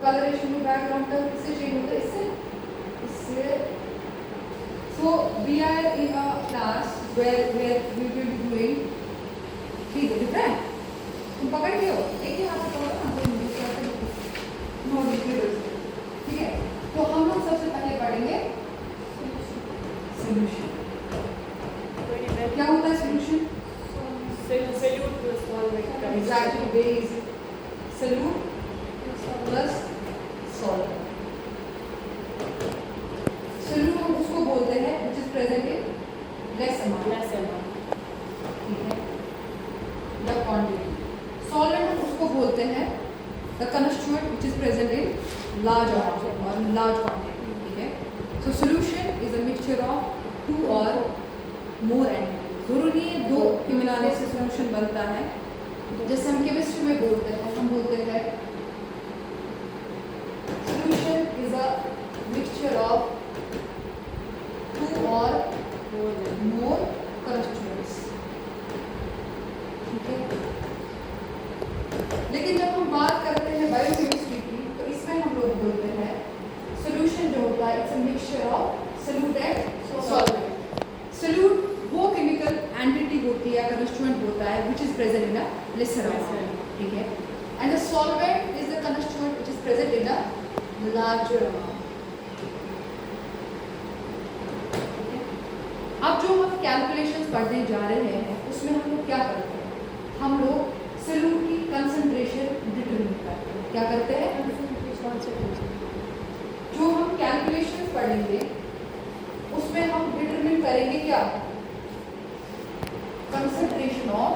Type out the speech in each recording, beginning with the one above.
Colouration में background का किससे चेंज होता है, इससे। So we are in a class where we will be doing, ठीक है डिफरेंट, तुम पकड़ के हो एक ही हाथ से पकड़ो ना, तो मुझे क्या नो डिफरेंस, ठीक है। तो हम लोग सबसे पहले पढ़ेंगे सॉल्यूशन। क्या होता है सॉल्यूशन? सॉल्यूट प्लस सॉल्वेंट का exactly, very easy, solute plus solvent. Solute हम उसको बोलते हैं which is present in less amount, ठीक है, द क्वांटिटी। सॉल्वेंट हम उसको बोलते हैं the constituent which is present in large amount और लार्ज क्वांटिटी, ठीक है। So solution is a mixture of two or more and, जरूरी है दो के मिलाने से सॉल्यूशन बनता है। जैसे हम केमिस्ट्री में बोलते हैं, हम बोलते हैं solution is a mixture of two or more constituents, ठीक है। लेकिन जब हम बात करते हैं बायोकेमिस्ट्री की, तो इसमें हम लोग बोलते हैं सॉल्यूशन जो होता है it's a mixture of solute and solvent. Solute वो केमिकल एंटिटी होती है, कंस्टिट्यूएंट होता है which is present in a lesser amount, ठीक है। And the solvent is the constituent which is present in a larger amount. अब जो हम कैलकुलेशंस पढ़ने जा रहे हैं उसमें हम लोग क्या करते हैं, हम लोग सॉल्यूट की कंसंट्रेशन डिटरमिन करते हैं। क्या करते हैं? जो हम कैलकुलेशंस पढ़ेंगे उसमें हम डिटरमिन करेंगे क्या, कंसंट्रेशन ऑफ।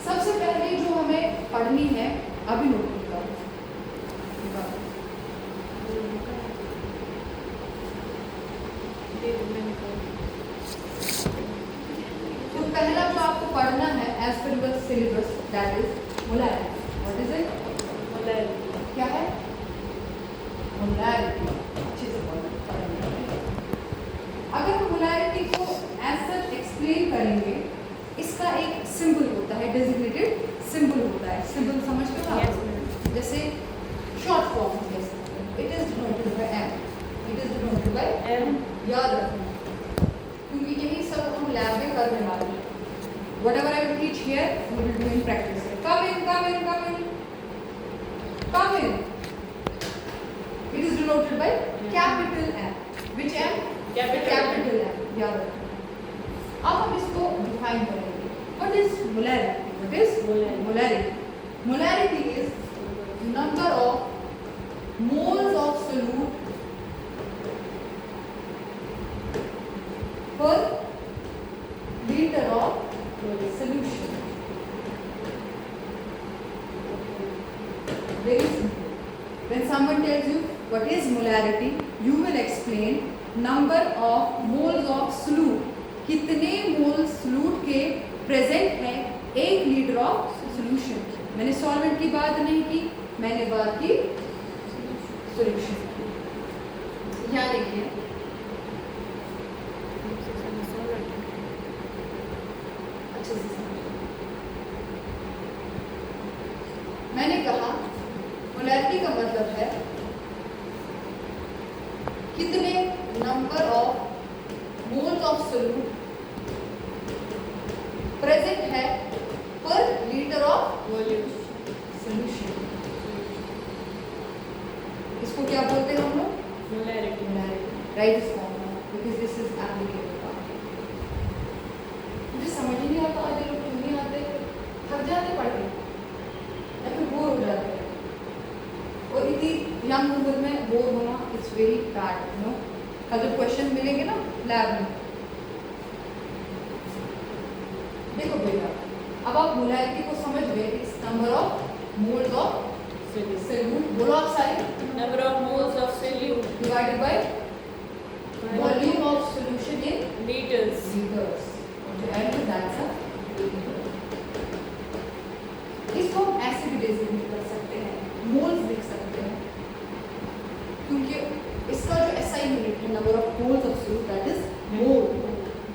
सबसे पहले जो हमें पढ़नी है, अभी नोट करो, तो पहला जो आपको पढ़ना है as per your syllabus that is molarity. What is it? Molarity क्या है? मोलैरिटी। अच्छे से पढ़ना। अगर हम मोलैरिटी को एज सच एक्सप्लेन करेंगे, इसका एक सिंबल होता है, डेजिग्नेटेड सिंबल होता है। सिंबल समझते हो आप? जैसे शॉर्ट फॉर्म जैसे it is denoted by M, it is denoted by M. याद रखना, क्योंकि यही सब हम लैब में करने वाले हैं। Whatever I will teach here, you will do in practice. Come in, come in, come in, come in. It is denoted by capital M. Which M? Capital M. याद रखना। अब हम इसको डिफाइन करेंगे। What is molarity? What is molarity? Molarity is number of moles of solute per liter of solution. Very simple. When someone tells you what is molarity, you will explain number of moles of solute. कितने मोल solute के present है 1 litre of solution. मैंने solvent की बात नहीं की, मैंने बात की सॉल्यूशन की। यहाँ देखिए, अच्छे से समझिए। मैंने कहा मोलैरिटी का मतलब है कितने number of moles of solute present है पर लीटर ऑफ सॉल्यूशन। इसको क्या बोलते हैं हम लोग? Molarity. Right this formula because this is applicable. मुझे समझ ही नहीं आता, आज लोग क्यों नहीं आते, थक जाते पढ़ के या फिर बोर हो जाते हैं। और इतनी यंग उम्र में बोर होना it's very bad, you know. कल जब क्वेश्चन मिलेंगे ना लैब में, देखो बेटा, अब आप मोलैरिटी को समझ गए, it's number of moles of solute. बोलो आप सारे, number of moles of solute divided by volume of solution in litres. Litres. And that's a इसको हम ऐसे भी डेजिग्नेट कर सकते हैं, मोल्स लिख सकते हैं, क्योंकि इसका जो एसआई यूनिट है number of moles of solute that is mole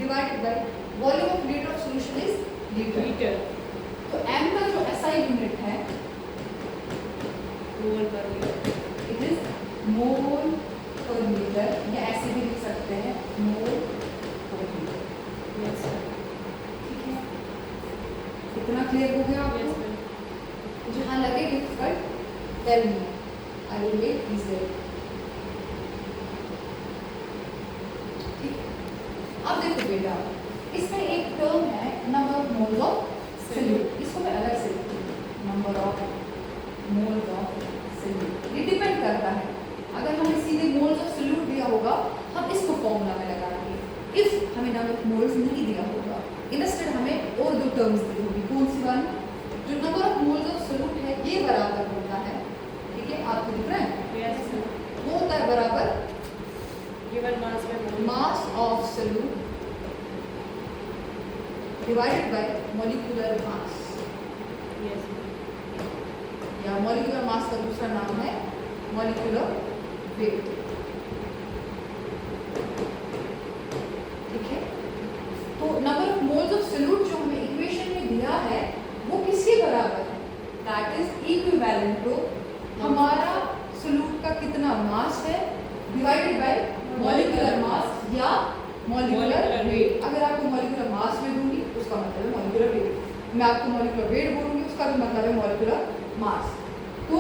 divided by volume of litre of solution is litre. तो m का जो SI यूनिट है मोल पर लीटर. इट इज मोल पर लीटर, या ऐसे भी लिख सकते हैं मोल पर लीटर. Yes, sir. ठीक है, इतना क्लियर हो गया Yes, आपको? ma'am. जहाँ लगे difficult tell me, I will make easy. ठीक है, अब देखो बेटा, इसमें एक टर्म है number of moles of solute. इसको मैं अलग से लिखती हूँ, number of moles of solute. ये डिपेंड करता है, अगर हमें सीधे मोल्स ऑफ सॉल्यूट दिया होगा हम इसको फॉर्मूला में लगाएंगे. इफ हमें नंबर ऑफ मोल्स नहीं दिया होगा, इंस्टेड हमें और दो टर्म्स दी होगी. कौन सी वाली? जो number of moles of solute है ये बराबर होता है, ठीक है, आपको दिख रहा है, Yes, sir. वो होता है बराबर Given mass by mole. mass of solute divided by molecular mass, Yes, ma'am. या molecular mass का दूसरा नाम है molecular weight. ठीक है, तो number of moles of solute जो हमें इक्वेशन में दिया है वो किसके बराबर है? दैट इज इक्विवेलेंट टू हमारा सॉल्यूट का कितना मास है डिवाइडेड बाय मॉलिक्यूलर मास या मॉलिक्यूलर Molecular वेट. weight. अगर आपको मॉलिक्यूलर मास में दूंगी उसका मतलब है मॉलिक्यूलर वेट, मैं आपको मॉलिक्यूलर वेट बोलूंगी उसका भी मतलब है मॉलिक्यूलर मास. तो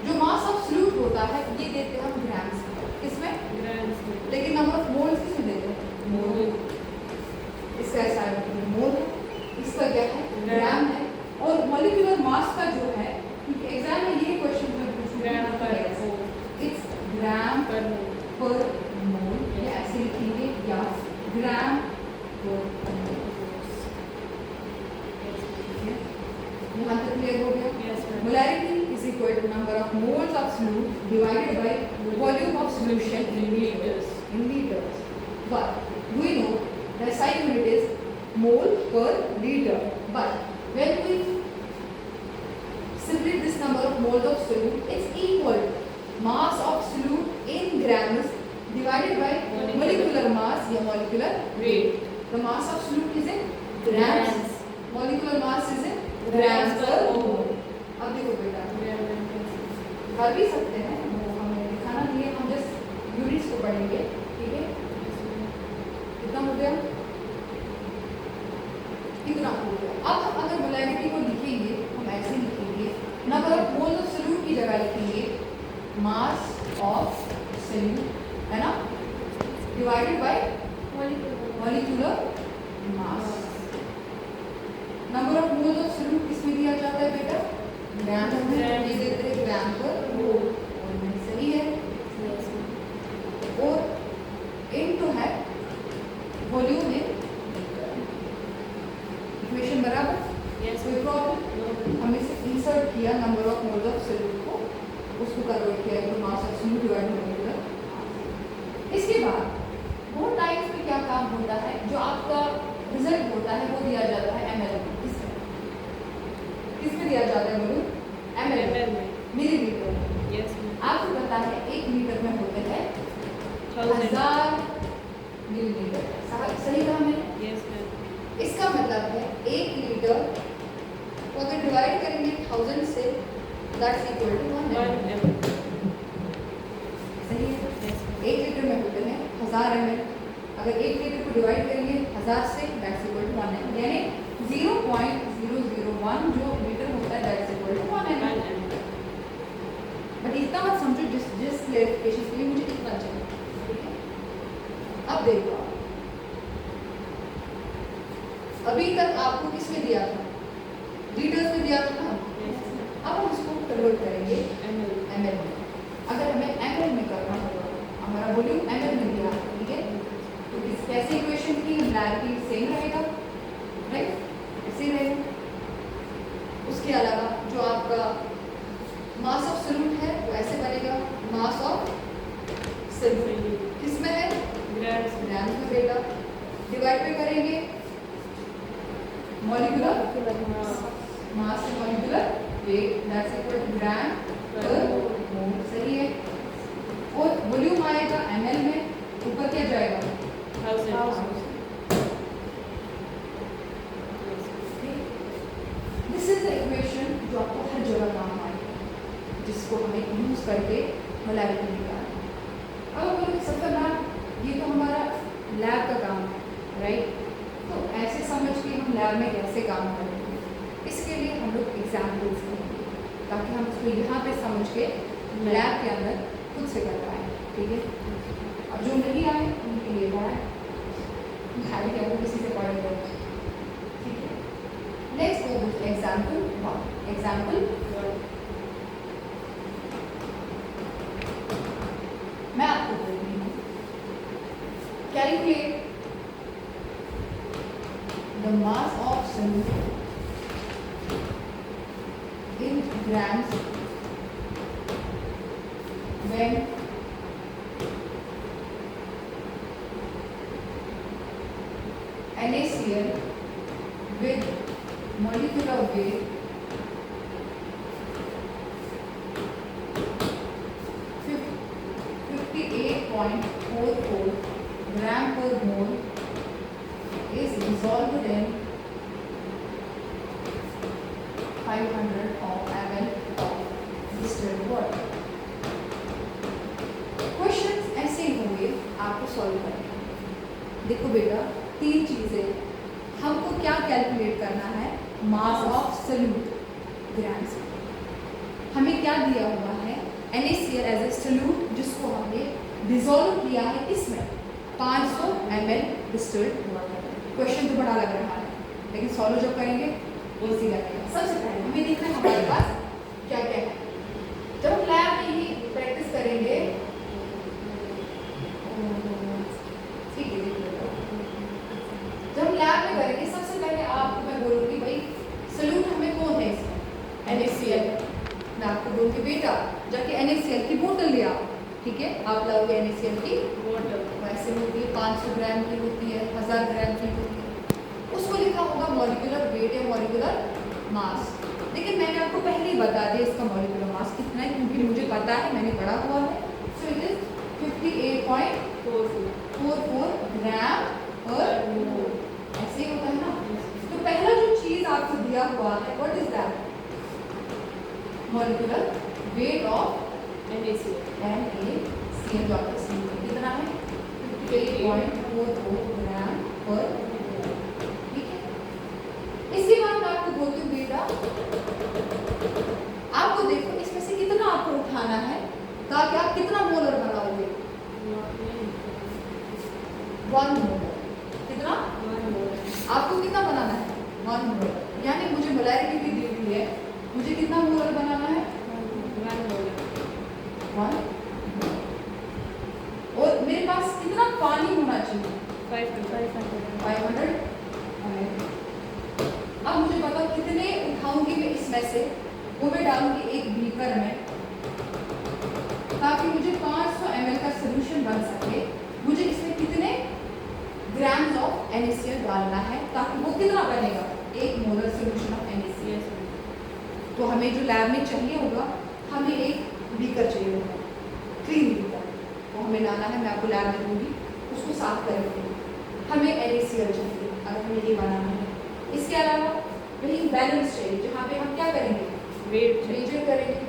जो मास ऑफ सॉल्यूट होता है ये देते हैं हम ग्राम्स में, किसमें? Grams में. लेकिन नंबर ऑफ मोल्स किसमें देते हैं? मोल. इसका ऐसा है मोल है, इसका क्या है? ग्राम है. और मॉलिक्यूलर मास का जो है, क्योंकि एग्जाम में ये क्वेश्चन में Gram per पूछूंगी, mole. It's gram Per mole. पर मोल, या ऐसे लिखेंगे, या ग्राम पर मोल. यहाँ तक क्लियर हो गया? Yes, ma'am. Molarity is equal to number of moles of solute divided by volume of solution in liters. In liters. But we know the SI unit is mole per liter. But when we split this number of moles of solute, it's equal to mass of solute in grams divided by molecular mass या molecular weight. The mass of solute is in grams. Molecular mass is in grams per mole. अब देखो बेटा, Gram and grams. कर भी सकते हैं, वो हमें दिखाना नहीं है, हम जस्ट यूनिट्स को पढ़ेंगे. ठीक है, Yes, ma'am. कितना हो गया? कितना हो गया? अब हम अगर मोलैरिटी को लिखेंगे हम ऐसे लिखेंगे, number of moles of solute की जगह लिखेंगे मास ऑफ सॉल्यूट, है ना, divided by molecular mass. Number of moles of solute किसमें दिया जाता है बेटा? ग्राम में. ये देते हैं ग्राम पर मोल. सही है. Yes, ma'am. और इनटू है वॉल्यूम इन इक्वेशन बराबर. Yes, कोई प्रॉब्लम? no. हमने इसे इंसर्ट किया number of moles of solute को, उसको कन्वर्ट किया into mass of solute divided by molecular. इसके बाद वो टाइप्स में क्या काम होता है, जो आपका रिजल्ट होता है वो दिया जाता है ml में. किसमें दिया जाता है बोलो? ml ml में. मिलीलीटर में. Yes, ma'am. आपको पता है 1 लीटर में होते हैं 1000. 1000 मिलीलीटर. सही कहा मैंने? Yes, ma'am. इसका मतलब है 1 लीटर को अगर डिवाइड करेंगे 1000 से, that's equal to 1 1 ml. ml. सही है? Yes, ma'am. 1 लीटर में होते हैं 1000 ml. अगर 1 लीटर को डिवाइड करेंगे 1000 से, दैट्स इक्वल टू 1 ml. यानी 0.001 जो लीटर होता है that's equal to 1 ml. 1 ml. But इतना मत समझो, जिस क्लेरिफिकेशन के लिए मुझे इतना चाहिए. ठीक है, अब देखो, अभी तक आपको किसमें दिया था? लीटर्स में दिया था ना. Yes, ma'am. अब हम इसको कन्वर्ट करेंगे ml. ml में. अगर हमें ml में करना होगा, हमारा वॉल्यूम ml में दिया है, ठीक है, तो इस कैसे इक्वेशन की मोलैरिटी सेम रहेगा, राइट, ऐसे रहेगा. उसके अलावा जो आपका मास ऑफ सॉल्यूट है वो ऐसे बनेगा, मास ऑफ सॉल्यूट किसमें है? Grams. ग्राम में बेटा. डिवाइड पे करेंगे molecular mass molecular weight, that's equal to gram per mole. सही है. और वॉल्यूम आएगा ml में, ऊपर क्या जाएगा? 1000. Yes. जिसको हमें यूज़ करके मोलैरिटी निकालना है। अब हम बोले सर मैम ये तो हमारा लैब का काम है, राइट? तो ऐसे समझ के हम लैब में कैसे काम करेंगे, इसके लिए हम लोग एग्जाम्पल्स करेंगे ताकि हम उसको यहाँ पे समझ के लैब के अंदर खुद से कर पाएँ, ठीक है? अब जो नहीं आए उनके लिए बाय भाई क्या वो किसी से पढ़ेंगे, ठीक है? नेक्स्ट वो एग्जाम्पल वन। एग्जाम्पल मैं आपको बोलती हूँ calculate the mass of solution in grams when NaCl with molecular weight 58.44 gram per mole is dissolved in 500 ml of distilled water. Questions ऐसे होंगे आपको सॉल्व करना है। देखो बेटा, तीन चीजें हमको क्या कैलकुलेट करना है, मास ऑफ सॉल्यूट ग्राम्स में। हमें क्या दिया हुआ है, NaCl एज ए सॉल्यूट जिसको हमने डिसॉल्व किया है इसमें 500 ml डिस्टिल्ड वाटर। क्वेश्चन तो बड़ा लग रहा है लेकिन सॉल्व जब करेंगे वो इजी लगेगा। सबसे पहले हमें देखना है हमारे पास क्या क्या है। जब हम लैब में ही प्रैक्टिस करेंगे, ठीक है, जब हम लैब में करेंगे सबसे पहले आपको मैं बोलूँगी भाई सॉल्यूट हमें कौन है इसमें, NaCl। मैं आपको बोलूँगी बेटा जाके NaCl की बोतल ले आओ, ठीक है? आप लाओगे NaCl की बोतल, वैसे होती है 500 ग्राम की होती है, 1000 ग्राम की होती है, उसको लिखा होगा मॉलिक्यूलर वेट या मॉलिक्यूलर मास। लेकिन मैंने आपको पहले ही बता दिया इसका मॉलिक्यूलर मास कितना है क्योंकि मुझे पता है, मैंने पढ़ा हुआ है। So it is 58.44 gram per मोल। ऐसे ही होता है ना। तो पहला जो चीज आपको दिया हुआ है what is that, molecular weight of NaCl कितना है 58.44 ग्राम पर। इसके बाद मैं आपको बोलती हूँ बेटा आपको देखो इसमें से कितना आपको उठाना है ताकि आप कितना मोलर बनाओगे, 1 मोलर। कितना? 1 मोलर। आपको कितना बनाना है, 1 मोलर। यानी मुझे मोलैरिटी भी दी हुई है, मुझे कितना मोलर बनाना है, 1 मोलर। 1। और मेरे पास कितना पानी होना चाहिए, 500 अब मुझे बताओ कितने उठाऊंगी मैं इसमें से, वो मैं डालूंगी एक बीकर में ताकि मुझे 500 ml का सॉल्यूशन बन सके। मुझे इसमें कितने ग्राम्स ऑफ NaCl डालना है ताकि वो कितना बनेगा, 1 मोलर सॉल्यूशन ऑफ NaCl। तो हमें जो लैब में चाहिए होगा, हमें एक बीकर चाहिए होगा, क्लीन बीकर, वो हमें लाना है। मैं आपको लैब में दूंगी, उसको साफ करेंगे। हमें NaCl चाहिए अगर हमें ये बनाना है। इसके अलावा वही बैलेंस चाहिए जहाँ पे हम क्या करेंगे, वेट मेजर करेंगे,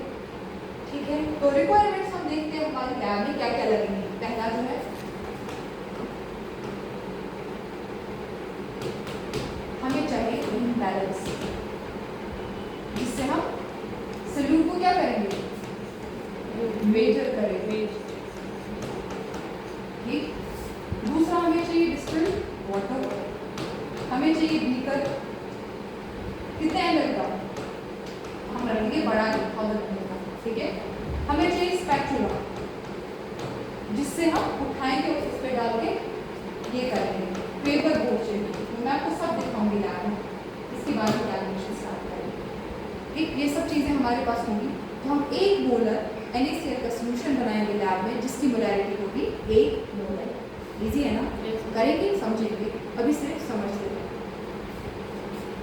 ठीक है? तो रिक्वायरमेंट्स हम देखते हैं हमारे लैब में क्या क्या लगेंगे। पहला जो है हमें चाहिए बैलेंस, जिससे हम सॉल्यूट को क्या करेंगे, मेजर करेंगे, ठीक? दूसरा हमें चाहिए डिस्टिल्ड वाटर, हमें चाहिए बीकर कितने ml का, हम रखेंगे बड़ा 1000 ml का, ठीक है? हमें चाहिए स्पैचुला जिससे हम उठाएंगे और उस पे डाल के ये करेंगे। पेपर बोर्ड चाहिए, तो मैं आपको सब दिखाऊंगी लैब में, इसके बाद कैलकुलेशन स्टार्ट करेंगे, ठीक? ये सब चीज़ें हमारे पास होंगी। तो हम 1 मोलर NaCl का सॉल्यूशन बनाएंगे लैब में जिसकी मोलैरिटी होगी 1 मोलर। इजी है ना? करेंगे, समझेंगे, अभी सिर्फ समझते हैं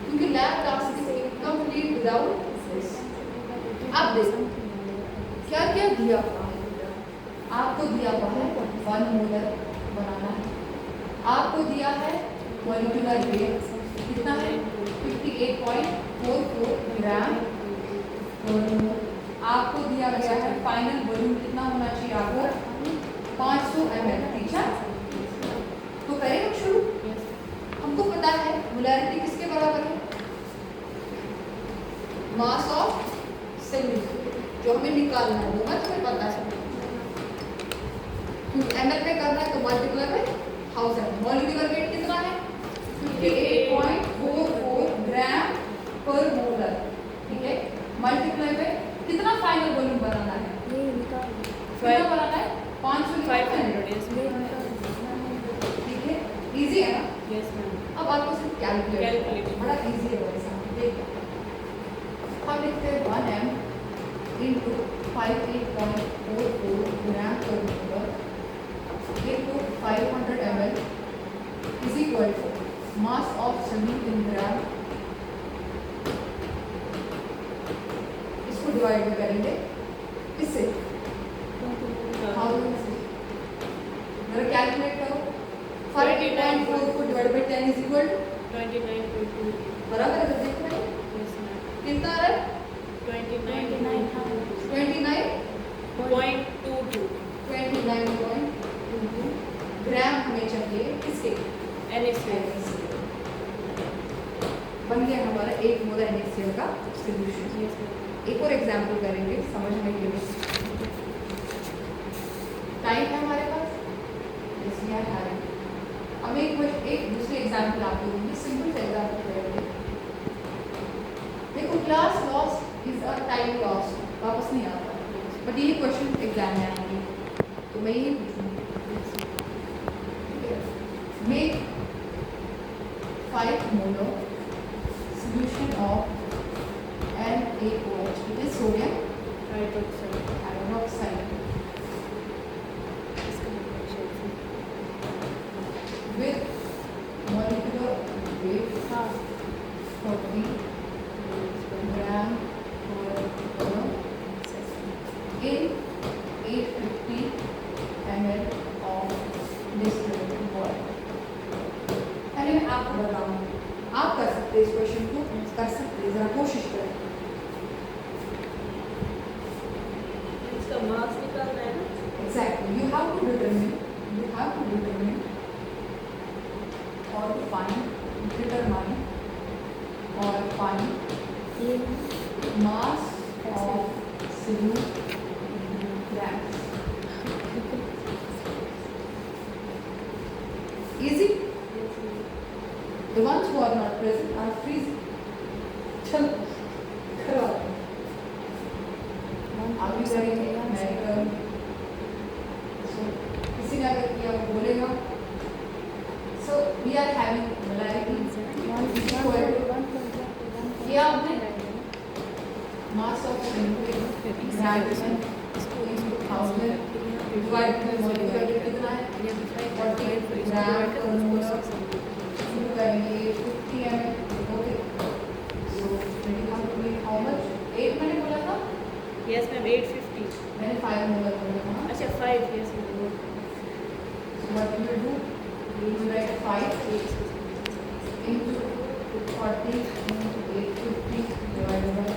क्योंकि lab class is complete without this. अब देखो क्या क्या दिया हुआ है, आपको दिया हुआ है 1 मोलर बनाना है, आपको दिया है मॉलिक्यूलर वेट कितना है 58.44 ग्राम पर मोल, आपको दिया गया है फाइनल वॉल्यूम कितना होना चाहिए आपको 500 ml, ठीक है। तो करें हम शुरू। हमको पता है मोलैरिटी किसके बराबर है, मास ऑफ सॉल्यूशन, जो हमें निकालना है वो तुम्हें पता है। ml पे करना है तो मल्टीप्लाई बाय 1000। मॉलिक्यूलर वेट कितना है 58.44 ग्राम पर मोलर, ठीक है। मल्टीप्लाई बाय कितना फाइनल वॉल्यूम बनाना है, कितना बनाना है 500, ठीक है। इजी है ना। अब आपको सिर्फ कैलकुलेट, बड़ा इजी है वैसा। देखिए हम लिखते हैं 1m into 58.44 gram per molar into 500 ml is equal to mass of solute in gram. इसको डिवाइड करेंगे इससे, जरा कैलकुलेट करो। 58.4 को divide by 10 is equal to 29.2 बराबर है, देख रहे हैं कितना आ रहा है 29.22 ग्राम हमें चाहिए किसके, NaCl। बन गया हमारा 1 मोलर NaCl का सॉल्यूशन। एक और एग्जांपल करेंगे समझने के लिए। टाइम है हमारे पास, इसमें है। अब एक दूसरी एग्जांपल आपको दूंगी, सिंपल सा एग्जांपल करेंगे। देखो class loss is a time loss, वापस नहीं आता, बट ये क्वेश्चन एग्जाम में आएंगे तो मैं ये पूछूंगी। Make 5 molar solution of NaOH, it is sodium hydroxide with molecular weight 40 gram per molar in 850 ml of distilled water। पहले मैं आपको बताऊंगी, आप कर सकते हैं इस क्वेश्चन को, कर सकते हैं, जरा कोशिश करें। इसका मास निकालना है ना। Exactly, you have to determine or determine mass of solute in grams। Easy? The ones who are not present are freezing। चलो करो, आप भी करेंगे, मैं भी करूँगी। किसी ने अगर किया वो बोलेगा। So we are having molarity equal to क्या आपने mass of solute gravitation into 1000 divide by molar कितना है 40 ग्राम पर मोलर शुरू करेंगे 50 ml। Okay so how much 8 मैंने बोला था, यस मैम 850। मैंने 5 मोलर बोला था। अच्छा 5, yes ma'am. So what you will do, you will write 5 into 40 into 850 divided by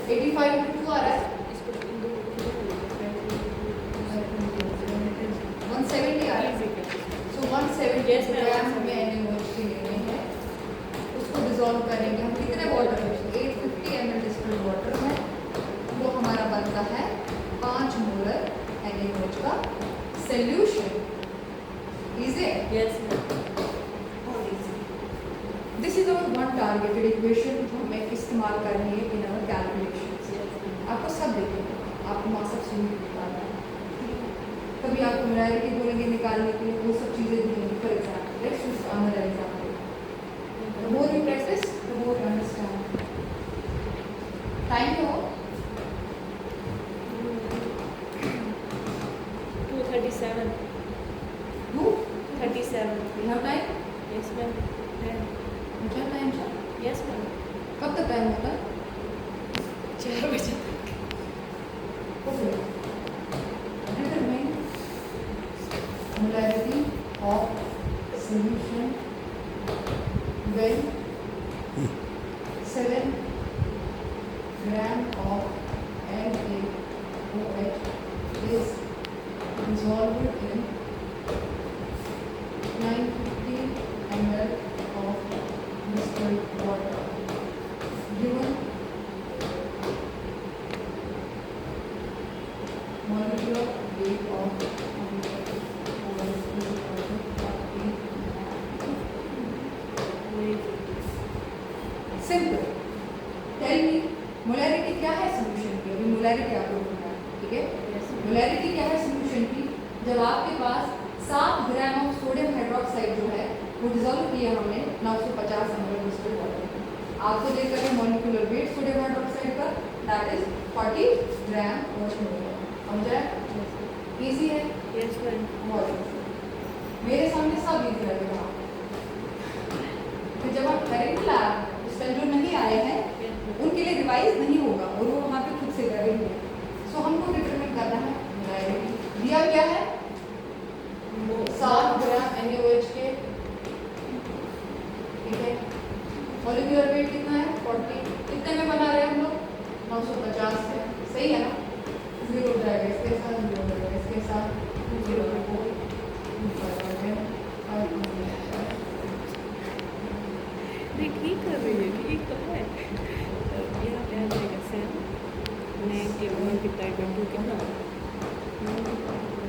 85 into 2 आ रहा है 170 आ रहा है। So 170 ग्राम हमें NaOH की लेनी है, उसको डिसॉल्व करेंगे हम कितने वाटर में 850 ml डिस्टिल्ड वाटर में, वो हमारा बनता है 5 मोलर NaOH का सॉल्यूशन। इजी है, yes ma'am. This is hour one targeted equation जो हमें इस्तेमाल करनी है इन आवर कैलकुलेशंस। आपको सब देखेंगे, आपको मास ऑफ सॉल्यूट निकालना है। कभी आपको मोलैरिटी बोलेंगे निकालने के लिए, वो सब चीज़ें देंगे। For example let's use another example, the more you practice the more you understand. Time क्या हो 237। 237। you have time? Yes ma'am. मुझे टाइम था, यस मैम। कब तक टाइम होता है 4 बजे तक। determine molarity of solution when 7 gram of NaOH is dissolved in 950 ml of distilled water. Given molecular weight of simple. Tell me molarity क्या है सॉल्यूशन की. अभी मोलैरिटी आप लोगों को ठीक है. मोलैरिटी क्या है सॉल्यूशन की. जब आपके पास 7 ग्राम ऑफ सोडियम हाइड्रोक्साइड जो है वो डिजोल्व किया हमने 950 ml डिस्टिल्ड वाटर में. आपको दे कर मॉलिक्यूलर वेट सोडियम हाइड्रोक्साइड का दैट इज 40 ग्राम और समझा. इजी है. Yes ma'am. बहुत easy. मेरे सामने सब इजी लगेगा. फिर जब आप करेंगे लैब उस टाइम जो नहीं आए हैं उनके लिए रिवाइज नहीं होगा और वो वहाँ पे खुद से करेंगे. सो हमको डिटरमिन करना है मोलैरिटी. दिया क्या है 7 ग्राम NaOH के. ठीक है. मॉलिक्यूलर वेट कितना है 40. कितने में बना रहे हैं हम लोग 950 से. सही है ना. 0 हो जाएगा इसके साथ 0 हो जाएगा इसके साथ 0 हो जाएगा. नहीं ठीक कर रही है. ठीक तो है. यहाँ पे आ जाएगा 7 नेगेटिव 1 कितना 2 कितना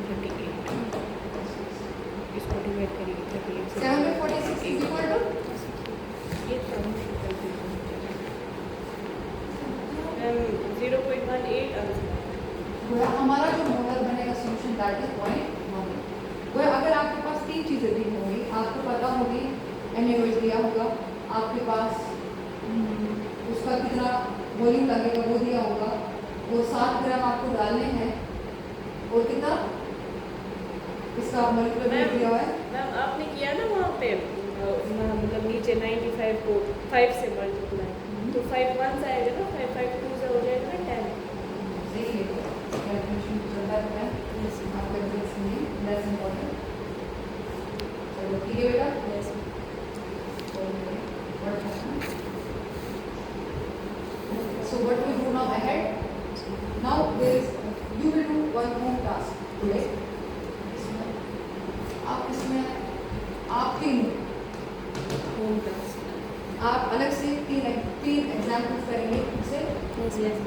38. इसको डिवाइड करिए 38 से. 746 is equal to ये तो 0.18 वो हमारा जो मोलर बनेगा सॉल्यूशन दैट इज 0.1. वो अगर आपके पास 3 चीजें दी होंगी आपको पता होगी NaOH दिया होगा आपके पास उसका कितना वॉल्यूम लगेगा वो दिया होगा. वो 7 ग्राम आपको डालने हैं और कितना इसका मॉलिक्यूलर वेट दिया हुआ है. मैम आपने किया ना वहाँ पे मतलब नीचे 95 को 5 से मल्टीप्लाई तो 5 1 आएगा ना 5 5 2 से हो जाएगा ना 10. सही है. कैलकुलेशन चल रहा है आपका बेस में दैट्स इंपॉर्टेंट. चलो ठीक है बेटा. Yes. So what we do now ahead? Now there is you will do one more task today. आप इसमें आप 3 होम टास्क. आप अलग से 3 एग्जाम्पल्स करेंगे इससे. Yes yes.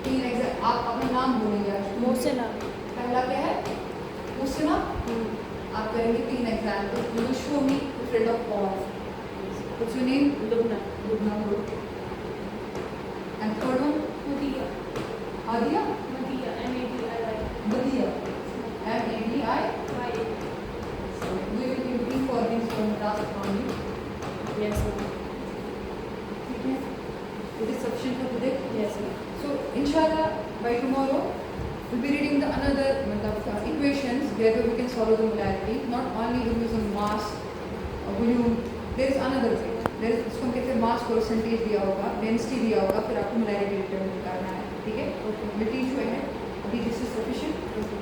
3 आप अपना नाम बोलेंगे. मोसेना. पहला क्या है मुस्लिमा. आप करेंगे 3 example. You will show me the friend of Paul. What's your name. Lubna. Lubna. And third one मुदिया. Adia. मुदिया MADII. Badia. MADI. So we will be looking for these one task from you. Yes ma'am. ठीक है. It is sufficient for today. Yes ma'am. So inshallah by tomorrow we'll be reading the another equations where we can solve the molarity. Not only using mass or volume. There is another way. There is इसको हम कहते हैं mass percentage दिया होगा, density दिया होगा, फिर आपको मोलैरिटी डिटरमिन करना है. ठीक है. Okay. We'll teach you ahead. अभी this is sufficient. Thank you.